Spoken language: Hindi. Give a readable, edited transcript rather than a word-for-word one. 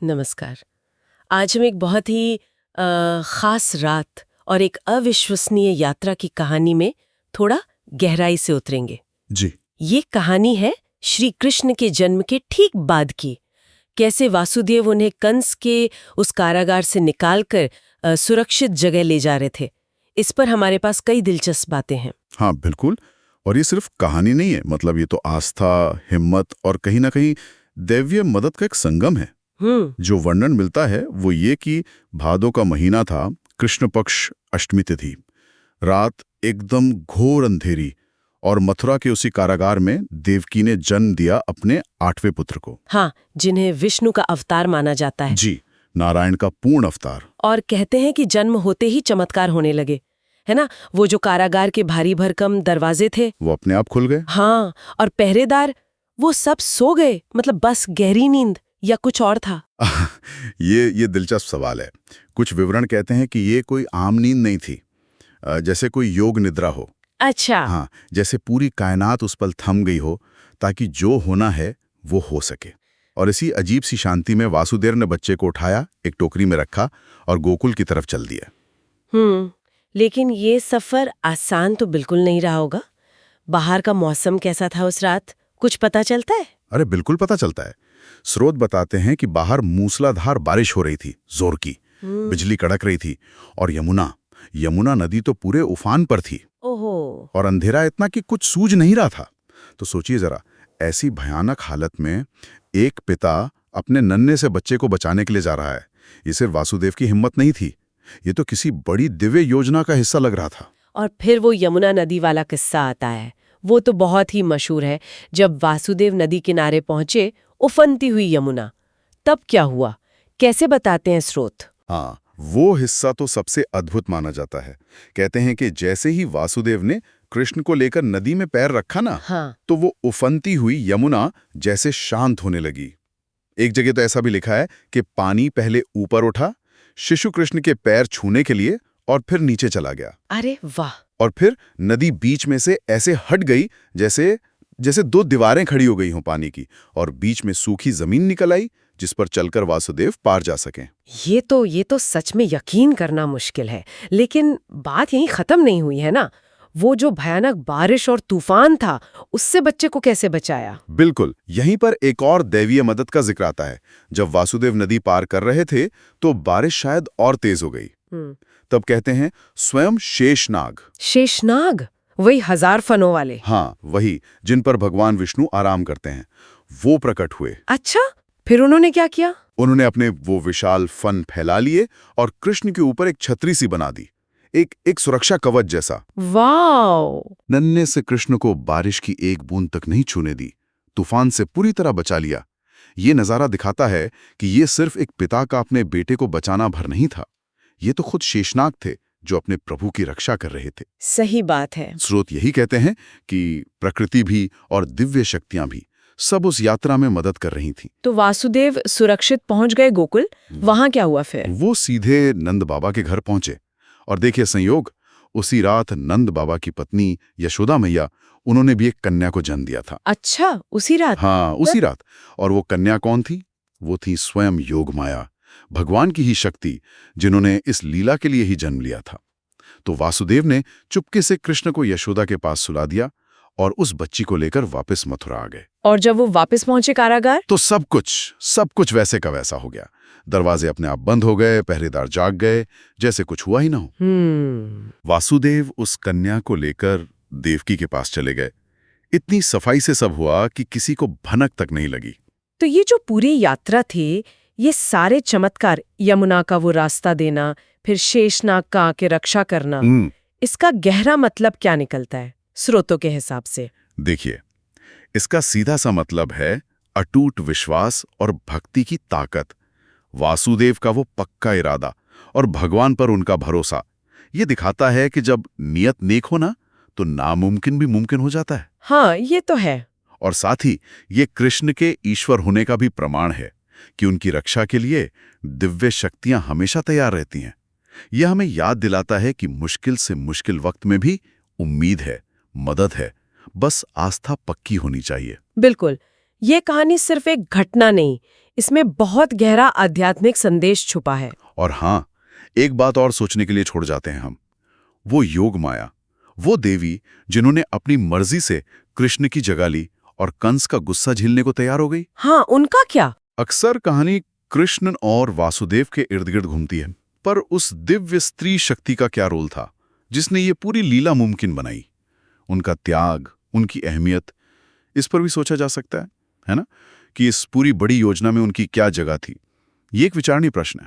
नमस्कार। आज हम एक बहुत ही खास रात और एक अविश्वसनीय यात्रा की कहानी में थोड़ा गहराई से उतरेंगे। जी। ये कहानी है श्री कृष्ण के जन्म के ठीक बाद की। कैसे वासुदेव उन्हें कंस के उस कारागार से निकालकर सुरक्षित जगह ले जा रहे थे। इस पर हमारे पास कई दिलचस्प बातें हैं। हाँ, बिल्कुल। और ये सिर्फ कहानी नहीं है, मतलब ये तो आस्था, हिम्मत और कहीं ना कहीं दैवीय मदद का एक संगम है। जो वर्णन मिलता है वो ये कि भादों का महीना था, कृष्ण पक्ष अष्टमी तिथि। रात एकदम घोर अंधेरी और मथुरा के उसी कारागार में देवकी ने जन्म दिया अपने 8वें पुत्र को। हाँ, जिन्हें विष्णु का अवतार माना जाता है। जी, नारायण का पूर्ण अवतार। और कहते हैं कि जन्म होते ही चमत्कार होने लगे, है ना। वो जो कारागार के भारी भरकम दरवाजे थे वो अपने आप खुल गए। हाँ, और पहरेदार वो सब सो गए, मतलब बस गहरी नींद या कुछ और था। ये दिलचस्प सवाल है। कुछ विवरण कहते हैं कि ये कोई आम नींद नहीं थी, जैसे कोई योग निद्रा हो। अच्छा। हाँ, जैसे पूरी कायनात उस पल थम गई हो ताकि जो होना है वो हो सके। और इसी अजीब सी शांति में वासुदेव ने बच्चे को उठाया, एक टोकरी में रखा और गोकुल की तरफ चल दिया। लेकिन ये सफर आसान तो बिल्कुल नहीं रहा होगा। बाहर का मौसम कैसा था उस रात, कुछ पता चलता है? अरे बिल्कुल पता चलता है। स्रोत बताते हैं कि बाहर मूसलाधार बारिश हो रही थी, जोर की बिजली कड़क रही थी और यमुना नदी तो पूरे उफान पर थी। ओहो। और अंधेरा इतना कि कुछ सूझ नहीं रहा था। तो सोचिए जरा, ऐसी भयानक हालत में एक पिता अपने नन्हे से बच्चे को बचाने के लिए जा रहा है। ये सिर्फ वासुदेव की हिम्मत नहीं थी, ये तो किसी बड़ी दिव्य योजना का हिस्सा लग रहा था। और फिर वो यमुना नदी वाला किस्सा आता है, वो तो बहुत ही मशहूर है। जब वासुदेव नदी किनारे पहुंचे, उफनती हुई यमुना, तब क्या हुआ, कैसे बताते हैं स्रोत? हाँ, वो हिस्सा तो सबसे अद्भुत माना जाता है। कहते हैं कि जैसे ही वासुदेव ने कृष्ण को लेकर नदी में पैर रखा ना, हाँ। तो वो उफनती हुई यमुना जैसे शांत होने लगी। एक जगह तो ऐसा भी लिखा है कि पानी पहले ऊपर उठा, शिशु कृष्ण के पैर छूने के लिए, और फिर नीचे चला गया। अरे वाह। और फिर नदी बीच में से ऐसे हट गई जैसे दो दीवारें खड़ी हो गई हों पानी की, और बीच में सूखी जमीन निकल आई जिस पर चलकर वासुदेव पार जा सकें। ये तो सच में यकीन करना मुश्किल है। लेकिन बात यहीं खत्म नहीं हुई है ना। वो जो भयानक बारिश और तूफान था, उससे बच्चे को कैसे बचाया? बिल्कुल, यहीं पर एक और दैवीय मदद का जिक्र आता है। जब वासुदेव नदी पार कर रहे थे तो बारिश शायद और तेज हो गई। तब कहते हैं स्वयं शेषनाग। शेषनाग, वही 1000 फनों वाले? हाँ, वही, जिन पर भगवान विष्णु आराम करते हैं, वो प्रकट हुए। अच्छा, फिर उन्होंने क्या किया? उन्होंने अपने वो विशाल फन फैला लिए और कृष्ण के ऊपर एक छतरी सी बना दी, एक सुरक्षा कवच जैसा। वाओ! नन्हे से कृष्ण को बारिश की एक बूंद तक नहीं छूने दी, तूफान से पूरी तरह बचा लिया। ये नजारा दिखाता है कि ये सिर्फ एक पिता का अपने बेटे को बचाना भर नहीं था, ये तो खुद शेषनाग थे जो अपने प्रभु की रक्षा कर रहे थे। सही बात है। स्रोत यही कहते हैं कि प्रकृति भी और दिव्य शक्तियां भी सब उस यात्रा में मदद कर रही थीं। तो वासुदेव सुरक्षित पहुंच गए गोकुल, वहां क्या हुआ फिर? वो सीधे नंद बाबा के घर पहुंचे और देखिए संयोग, उसी रात नंद बाबा की पत्नी यशोदा मैया, उन्होंने भी एक कन्या को जन्म दिया था। अच्छा, उसी रात? हाँ, उसी रात। और वो कन्या कौन थी? वो थी स्वयं योग माया, भगवान की ही शक्ति, जिन्होंने इस लीला के लिए ही जन्म लिया था। तो वासुदेव ने चुपके से कृष्ण को यशोदा के पास सुला दिया और उस बच्ची को लेकर वापस मथुरा आ गए। और जब वो वापस पहुंचे कारागार, तो सब कुछ वैसे का वैसा हो गया। दरवाजे अपने आप बंद हो गए, पहरेदार जाग गए, जैसे कुछ हुआ ही ना हो। वासुदेव उस कन्या को लेकर देवकी के पास चले गए। इतनी सफाई से सब हुआ कि किसी को भनक तक नहीं लगी। तो ये जो पूरी यात्रा थी, ये सारे चमत्कार, यमुना का वो रास्ता देना, फिर शेषनाग का आके रक्षा करना, इसका गहरा मतलब क्या निकलता है स्रोतों के हिसाब से? देखिए, इसका सीधा सा मतलब है अटूट विश्वास और भक्ति की ताकत, वासुदेव का वो पक्का इरादा और भगवान पर उनका भरोसा। ये दिखाता है कि जब नियत नेक हो ना, तो नामुमकिन भी मुमकिन हो जाता है। हाँ, ये तो है। और साथ ही ये कृष्ण के ईश्वर होने का भी प्रमाण है कि उनकी रक्षा के लिए दिव्य शक्तियां हमेशा तैयार रहती हैं। यह हमें याद दिलाता है कि मुश्किल से मुश्किल वक्त में भी उम्मीद है, मदद है, बस आस्था पक्की होनी चाहिए। बिल्कुल, ये कहानी सिर्फ एक घटना नहीं, इसमें बहुत गहरा आध्यात्मिक संदेश छुपा है। और हाँ, एक बात और सोचने के लिए छोड़ जाते हैं हम। वो योग माया, वो देवी जिन्होंने अपनी मर्जी से कृष्ण की जगह ली और कंस का गुस्सा झेलने को तैयार हो गई। हाँ, उनका क्या? अक्सर कहानी कृष्ण और वासुदेव के इर्द गिर्द घूमती है, पर उस दिव्य स्त्री शक्ति का क्या रोल था जिसने ये पूरी लीला मुमकिन बनाई? उनका त्याग, उनकी अहमियत, इस पर भी सोचा जा सकता है ना? कि इस पूरी बड़ी योजना में उनकी क्या जगह थी? ये एक विचारणीय प्रश्न है।